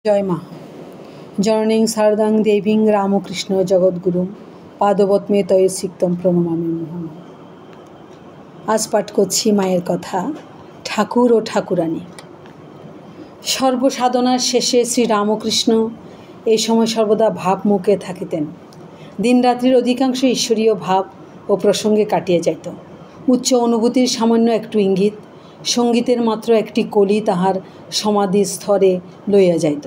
জয় মা। জননীং শারদাং দেবীং রামকৃষ্ণ জগদ্গুরুং পাদপদ্মে তয়ে সিক্তম প্রণমামি মুহুঃ। আজ পাঠ করছি মায়ের কথা, ঠাকুর ও ঠাকুরানী। সর্বসাধনার শেষে শ্রী রামকৃষ্ণ এই সময় সর্বদা ভাবমুখে থাকিতেন। দিনরাত্রির অধিকাংশ ঈশ্বরীয় ভাব ও প্রসঙ্গে কাটিয়ে যাইত। উচ্চ অনুভূতির সামান্য একটু ইঙ্গিত, সঙ্গীতের মাত্র একটি কলি তাহার সমাধি স্তরে লইয়া যাইত।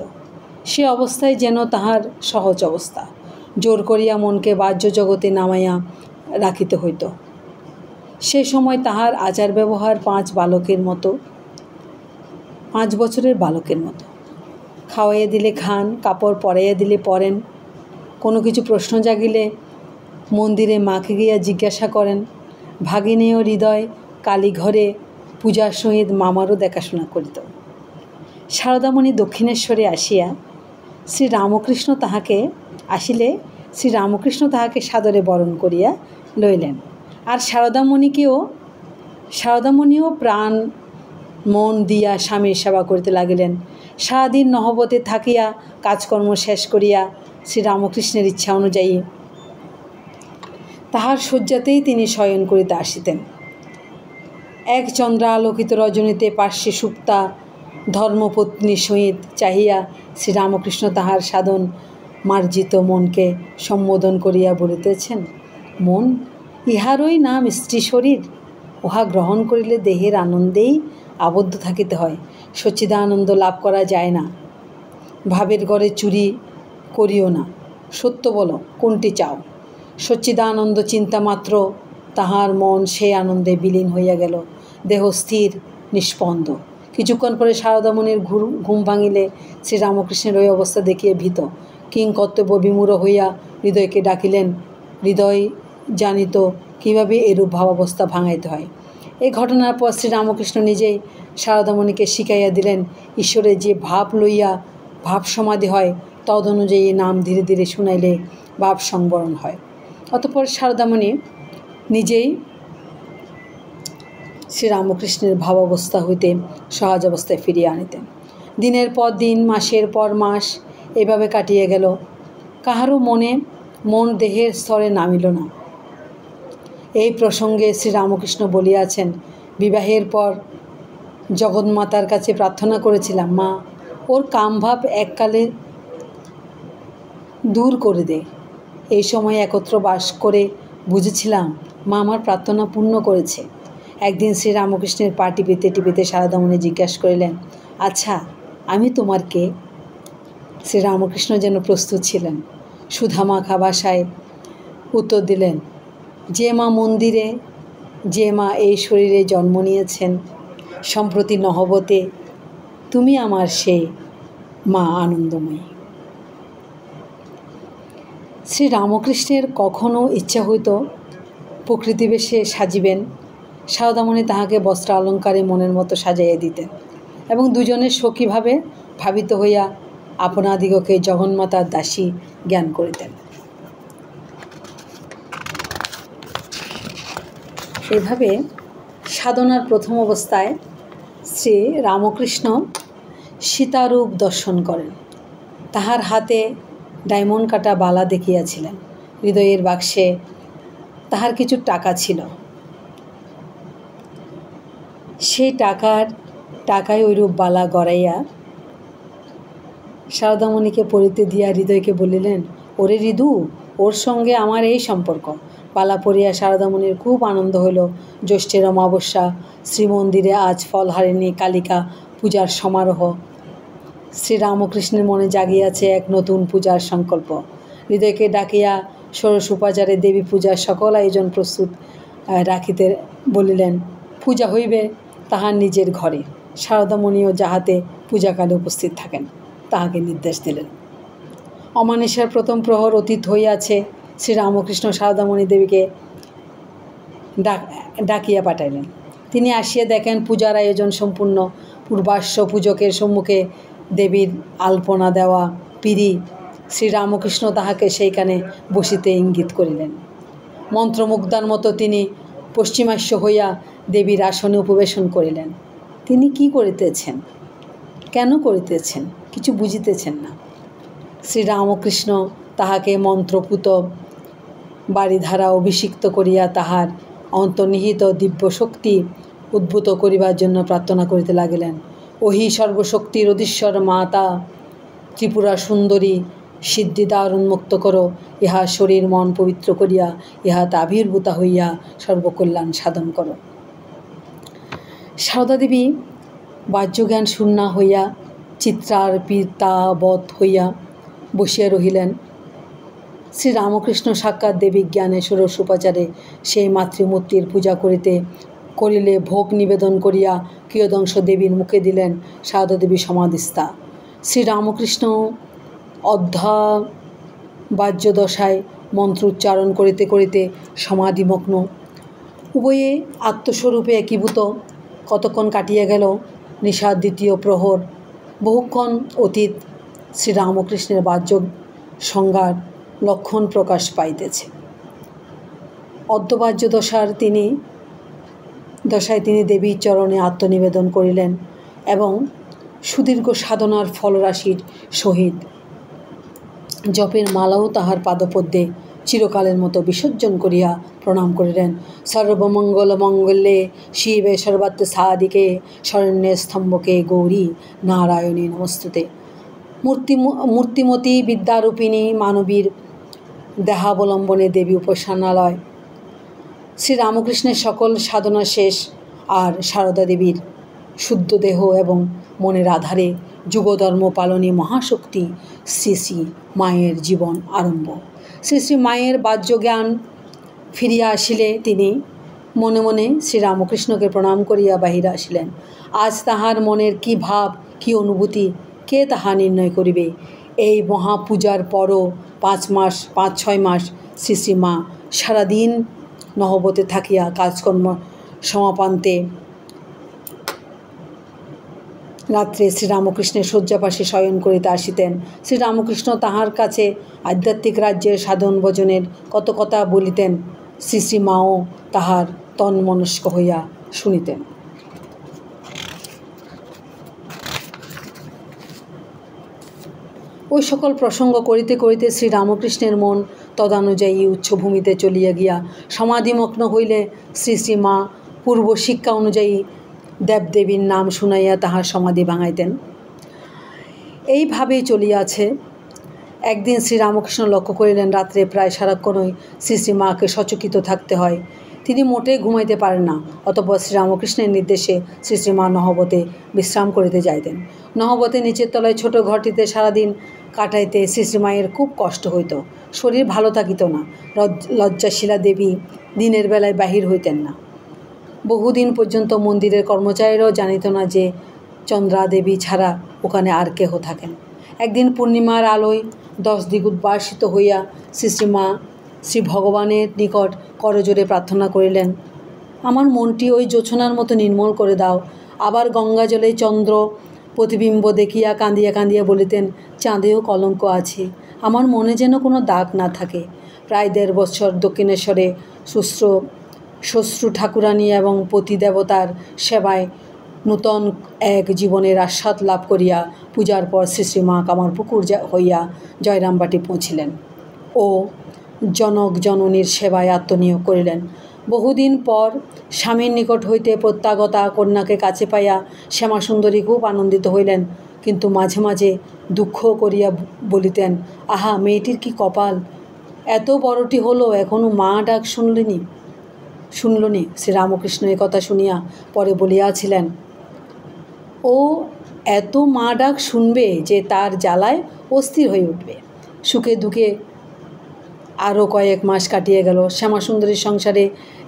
সে অবস্থায় যেন তাহার সহজ অবস্থা, জোর করিয়া মনকে বাহ্য জগতে নামাইয়া রাখিতে হইত। সে সময় তাহার আচার ব্যবহার 5 বছরের বালকের মতো। খাওয়াইয়া দিলে খান, কাপড় পরাইয়া দিলে পরেন, কোনো কিছু প্রশ্ন জাগিলে মন্দিরে মাকে গিয়া জিজ্ঞাসা করেন। ভাগিনেয় হৃদয় কালীঘরে পূজার সহিত মামারও দেখাশোনা করিত। শারদামণি দক্ষিণেশ্বরে আসিলে শ্রী রামকৃষ্ণ তাহাকে সাদরে বরণ করিয়া লইলেন। আর শারদামণিও প্রাণ মন দিয়া স্বামীর সেবা করিতে লাগিলেন। সারাদিন নহবতে থাকিয়া কাজকর্ম শেষ করিয়া শ্রী রামকৃষ্ণের ইচ্ছা অনুযায়ী তাহার শয্যাতেই তিনি শয়ন করিতে আসিতেন। এক চন্দ্রালোকিত রজনীতে পার্শ্বে সুপ্তা ধর্মপত্নীর সহিত চাহিয়া শ্রী রামকৃষ্ণ তাহার সাধন মার্জিত মনকে সম্বোধন করিয়া বলিতেছেন, মন, ইহারই নাম স্ত্রী শরীর। উহা গ্রহণ করিলে দেহের আনন্দেই আবদ্ধ থাকিতে হয়, সচ্চিদানন্দ লাভ করা যায় না। ভাবের ঘরে চুরি করিও না, সত্য বলো কোনটি চাও। সচ্চিদানন্দ চিন্তা মাত্র তাহার মন সেই আনন্দে বিলীন হইয়া গেল। দেহ স্থির নিষ্পন্দ। কিছুক্ষণ পরে শারদামণির ঘুম ভাঙিলে শ্রী রামকৃষ্ণের ওই অবস্থা দেখিয়া ভীত কিংকর্তব্য বিমূঢ় হইয়া হৃদয়কে ডাকিলেন। হৃদয় জানিত কীভাবে এরূপ ভাবাবস্থা ভাঙাইতে হয়। এই ঘটনার পর শ্রী রামকৃষ্ণ নিজেই শারদামণিকে শিখাইয়া দিলেন, ঈশ্বরের যে ভাব লইয়া ভাব সমাধি হয়, তদ অনুযায়ী নাম ধীরে ধীরে শুনাইলে ভাব সংবরণ হয়। অতঃপর শারদামণি নিজেই শ্রী রামকৃষ্ণের ভাবাবস্থা হইতে সহজ অবস্থায় ফিরিয়ে আনিতেন। দিনের পর দিন, মাসের পর মাস এভাবে কাটিয়ে গেল। কাহারও মন দেহের স্তরে নামিল না। এই প্রসঙ্গে শ্রী রামকৃষ্ণ বলিয়াছেন, বিবাহের পর জগন্মাতার কাছে প্রার্থনা করেছিলাম, মা, ওর কামভাব এককালে দূর করে দে। এই সময় একত্র বাস করে বুঝেছিলাম মা আমার প্রার্থনা পূর্ণ করেছে। একদিন শ্রী রামকৃষ্ণের পা টিপিতে টিপিতে শারদামণি জিজ্ঞাসা করিলেন, আচ্ছা, আমি তোমার কে? শ্রী রামকৃষ্ণ যেন প্রস্তুত ছিলেন। সুধামাখা ভাষায় উত্তর দিলেন, যে মা মন্দিরে, যে মা এই শরীরে জন্ম নিয়েছেন, সম্প্রতি নহবতে, তুমি আমার সে মা আনন্দময়ী। শ্রী রামকৃষ্ণের কখনও ইচ্ছা হইত প্রকৃতিবেশে সাজিবেন, শারদামণি তাহাকে বস্ত্র অলঙ্কারে মনের মতো সাজাইয়া দিতেন এবং দুজনে সখীভাবে ভাবিত হইয়া আপনাদিগকে জগন্মাতার দাসী জ্ঞান করিতেন। এভাবে সাধনার প্রথম অবস্থায় শ্রী রামকৃষ্ণ সীতারূপ দর্শন করেন। তাহার হাতে ডায়মন্ড কাটা বালা দেখিয়াছিলেন। হৃদয়ের বাক্সে তাহার কিছু টাকা ছিল। সেই টাকায় ওইরূপ বালা গড়াইয়া শারদামণিকে পরিতে দিয়া হৃদয়কে বলিলেন, ওরে হৃদু, ওর সঙ্গে আমার এই সম্পর্ক। বালা পরিয়া শারদামণির খুব আনন্দ হইল। জ্যৈষ্ঠের অমাবস্যা, শ্রীমন্দিরে আজ ফলহারিণী কালিকা পূজার সমারোহ। শ্রী রামকৃষ্ণের মনে জাগিয়াছে এক নতুন পূজার সংকল্প। হৃদয়কে ডাকিয়া ষোড়শ উপাচারে দেবী পূজার সকল আয়োজন প্রস্তুত রাখিতে বলিলেন। পূজা হইবে তাহার নিজের ঘরে, শারদামণিও যাহাতে পূজাকালে উপস্থিত থাকেন তাহাকে নির্দেশ দিলেন। অমানিসার প্রথম প্রহর অতীত হইয়াছে। শ্রী রামকৃষ্ণ শারদামণি দেবীকে ডাকিয়া পাঠাইলেন। তিনি আসিয়া দেখেন পূজার আয়োজন সম্পূর্ণ। পূর্বাশ্ব পূজকের সম্মুখে দেবীর আলপনা দেওয়া পিঁড়ি। শ্রী রামকৃষ্ণ তাহাকে সেইখানে বসিতে ইঙ্গিত করিলেন। মন্ত্রমুগ্ধার মতো তিনি পশ্চিমাস্য হইয়া দেবীর আসনে উপবেশন করিলেন। তিনি কি করিতেছেন, কেন করিতেছেন, কিছু বুঝিতেছেন না। শ্রীরামকৃষ্ণ তাহাকে মন্ত্রপুত বাড়িধারা অভিষিক্ত করিয়া তাহার অন্তর্নিহিত দিব্য শক্তি উদ্ভূত করিবার জন্য প্রার্থনা করিতে লাগিলেন। ওহি সর্বশক্তির অধীশ্বর মাতা, ত্রিপুরা সুন্দরী, সিদ্ধিদ্বার উন্মুক্ত করো, ইহা শরীর মন পবিত্র করিয়া ইহাতে আবির্ভূতা হইয়া সর্বকল্যাণ সাধন করো। সারদা দেবী বাহ্যজ্ঞান শূন্যা হইয়া চিত্রার্পিতাবৎ হইয়া বসিয়া রহিলেন। শ্রীরামকৃষ্ণ সাক্ষাৎ দেবী জ্ঞানে ষোড়শ উপাচারে সেই মাতৃমূর্তির পূজা করিলে ভোগ নিবেদন করিয়া কিয়দংশ দেবীর মুখে দিলেন। সারদা দেবী সমাধিস্থা। শ্রীরামকৃষ্ণ অর্ধাবাহ্যদশায় মন্ত্র উচ্চারণ করিতে করিতে সমাধিমগ্ন। উভয়ে আত্মস্বরূপে একীভূত। কতক্ষণ কাটিয়া গেল। নিশার দ্বিতীয় প্রহর। বহুক্ষণ অতীত। শ্রীরামকৃষ্ণের বাহ্য সংজ্ঞার লক্ষণ প্রকাশ পাইতেছে। অর্ধবাহ্য দশায় তিনি দেবীর চরণে আত্মনিবেদন করিলেন এবং সুদীর্ঘ সাধনার ফলরাশির সহিত জপের মালাও তাহার পাদপদ্মে চিরকালের মতো বিসর্জন করিয়া প্রণাম করিলেন। সর্বমঙ্গল মঙ্গলে শিবে সর্বাত্ম সাধিকে শরণ্যে স্তম্ভকে গৌরী নারায়ণী নমস্তুতে। মূর্তিমতী বিদ্যারূপিণী মানবীর দেহাবলম্বনে দেবী উপাসনালয়। শ্রীরামকৃষ্ণের সকল সাধনা শেষ, আর সারদা দেবীর শুদ্ধ দেহ এবং মনের আধারে যুগধর্ম পালনী মহাশক্তি শ্রী শ্রী মায়ের জীবন আরম্ভ। শ্রী শ্রী মায়ের বাহ্যজ্ঞান ফিরিয়া আসিলে তিনি মনে মনে শ্রীরামকৃষ্ণকে প্রণাম করিয়া বাহিরে আসিলেন। আজ তাহার মনের কি ভাব, কি অনুভূতি, কে তাহা নির্ণয় করিবে? এই মহাপূজার পরও 5-6 মাস শ্রী শ্রী মা সারাদিন নহবতে থাকিয়া কাজকর্ম সমাপান্তে রাত্রে শ্রীরামকৃষ্ণের শয্যাপাশে শয়ন করিতে আসিতেন। শ্রীরামকৃষ্ণ তাহার কাছে আধ্যাত্মিক রাজ্যের সাধন ভজনের কত কথা বলিতেন। শ্রী শ্রী মাও তাহার তন্মনস্ক হইয়া শুনিতেন। ওই সকল প্রসঙ্গ করিতে করিতে শ্রীরামকৃষ্ণের মন তদানুযায়ী উচ্চভূমিতে চলিয়া গিয়া সমাধিমগ্ন হইলে শ্রী শ্রী মা পূর্ব শিক্ষা অনুযায়ী দেবদেবীর নাম শুনাইয়া তাহার সমাধি ভাঙাইতেন। এইভাবেই চলিয়াছে। একদিন শ্রীরামকৃষ্ণ লক্ষ্য করিলেন রাত্রে প্রায় সারাক্ষণই শ্রী শ্রী মাকে সচকিত থাকতে হয়। তিনি মোটেই ঘুমাইতে পারেন না। অতঃপর শ্রীরামকৃষ্ণের নির্দেশে শ্রী শ্রী মা নহবতে বিশ্রাম করিতে যাইতেন। নহবতে নিচের তলায় ছোট ঘরটিতে সারাদিন কাটাইতে শ্রী শ্রী মায়ের খুব কষ্ট হইত। শরীর ভালো থাকিত না। লজ্জাশীলা দেবী দিনের বেলায় বাহির হইতেন না। বহুদিন পর্যন্ত মন্দিরের কর্মচারীরাও জানিত না যে চন্দ্রা দেবী ছাড়া ওখানে আর কেহ থাকেন। একদিন পূর্ণিমার আলোয় 10 দিক উদ্ভাসিত হইয়া শ্রী শ্রী মা শ্রী ভগবানের নিকট করজোড়ে প্রার্থনা করিলেন, আমার মনটি ওই জোছনার মতো নির্মল করে দাও। আবার গঙ্গা জলে চন্দ্র প্রতিবিম্ব দেখিয়া কাঁদিয়া কাঁদিয়া বলিতেন, চাঁদেও কলঙ্ক আছে, আমার মনে যেন কোনো দাগ না থাকে। প্রায় 1.5 বছর দক্ষিণেশ্বরে শ্বশ্রু ঠাকুরানী এবং পতি দেবতার সেবায় নূতন এক জীবনের আস্বাদ লাভ করিয়া পূজার পর শ্রী শ্রী মা কামারপুকুর হইয়া জয়রামবাটি পৌঁছিলেন ও জনক জননীর সেবায় আত্মনিয়োগ করিলেন। বহুদিন পর স্বামীর নিকট হইতে প্রত্যাগতা কন্যাকে কাছে পাইয়া শ্যামাসুন্দরী খুব আনন্দিত হইলেন, কিন্তু মাঝে মাঝে দুঃখ করিয়া বলিতেন, আহা, মেয়েটির কি কপাল, এত বড়টি হলো এখনও মা ডাক শুনলনি। শ্রীরামকৃষ্ণ এ কথা শুনিয়া পরে বলিয়াছিলেন, ও এত মা ডাক শুনবে যে তার জ্বালায় অস্থির হয়ে উঠবে। সুখে দুঃখে আরও কয়েক মাস কাটিয়ে গেল। শ্যামাসুন্দরীর সংসারে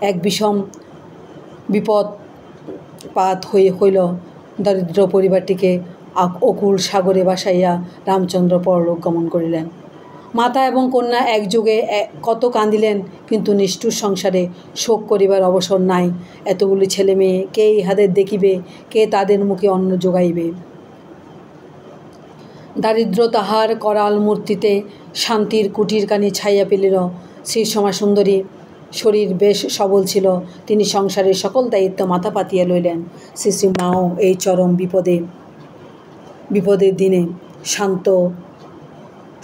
এক বিষম বিপদপাত হইল। দরিদ্র পরিবারটিকে অকুল সাগরে ভাসাইয়া রামচন্দ্র পরলোক গমন করিলেন। মাতা এবং কন্যা একযোগে কত কাঁদিলেন, কিন্তু নিষ্ঠুর সংসারে শোক করিবার অবসর নাই। এতগুলি ছেলে মেয়ে, কে ইহাদের দেখিবে, কে তাদের মুখে অন্ন যোগাইবে? দারিদ্র তাহার করাল মূর্তিতে শান্তির কুটিরখানি ছাইয়া ফেলিল। শ্রী শ্যামাসুন্দরী শরীর বেশ সবল ছিল। তিনি সংসারের সকল দায়িত্ব মাথা পাতিয়া লইলেন। শ্রী শ্রী মাও এই চরম বিপদের দিনে শান্ত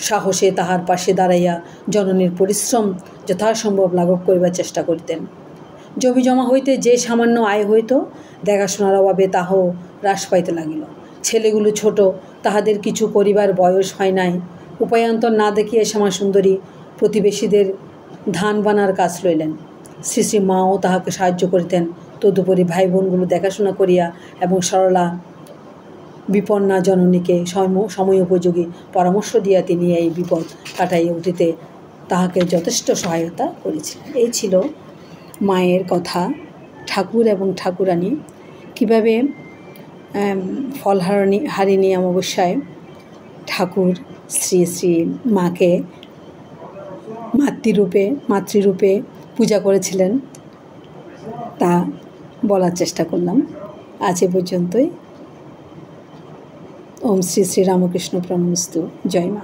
সাহসে তাহার পাশে দাঁড়াইয়া জননীর পরিশ্রম যথাসম্ভব লাঘব করিবার চেষ্টা করিতেন। জমি জমা হইতে যে সামান্য আয় হইত, দেখাশোনার অভাবে তাহাও হ্রাস পাইতে লাগিল। ছেলেগুলো ছোট, তাহাদের কিছু করিবার বয়স হয় নাই। উপায়ান্তর না দেখিয়া শ্যামাসুন্দরী প্রতিবেশীদের ধান বানার কাজ লইলেন। শ্রী শ্রী মাও তাহাকে সাহায্য করিতেন। তদুপরি ভাই বোনগুলো দেখাশোনা করিয়া এবং সরলা বিপন্না জননীকে সময়োপযোগী পরামর্শ দিয়া তিনি এই বিপদ কাটাইয়া উঠিতে তাহাকে যথেষ্ট সহায়তা করেছিলেন। এই ছিল মায়ের কথা। ঠাকুর এবং ঠাকুরানী কীভাবে ফলহারিণী অমাবস্যায় ঠাকুর শ্রী শ্রী মাকে মাতৃরূপে পূজা করেছিলেন তা বলার চেষ্টা করলাম। আজ এ পর্যন্তই। ওম শ্রী শ্রী রামকৃষ্ণ প্রণমস্তু। জয় মা।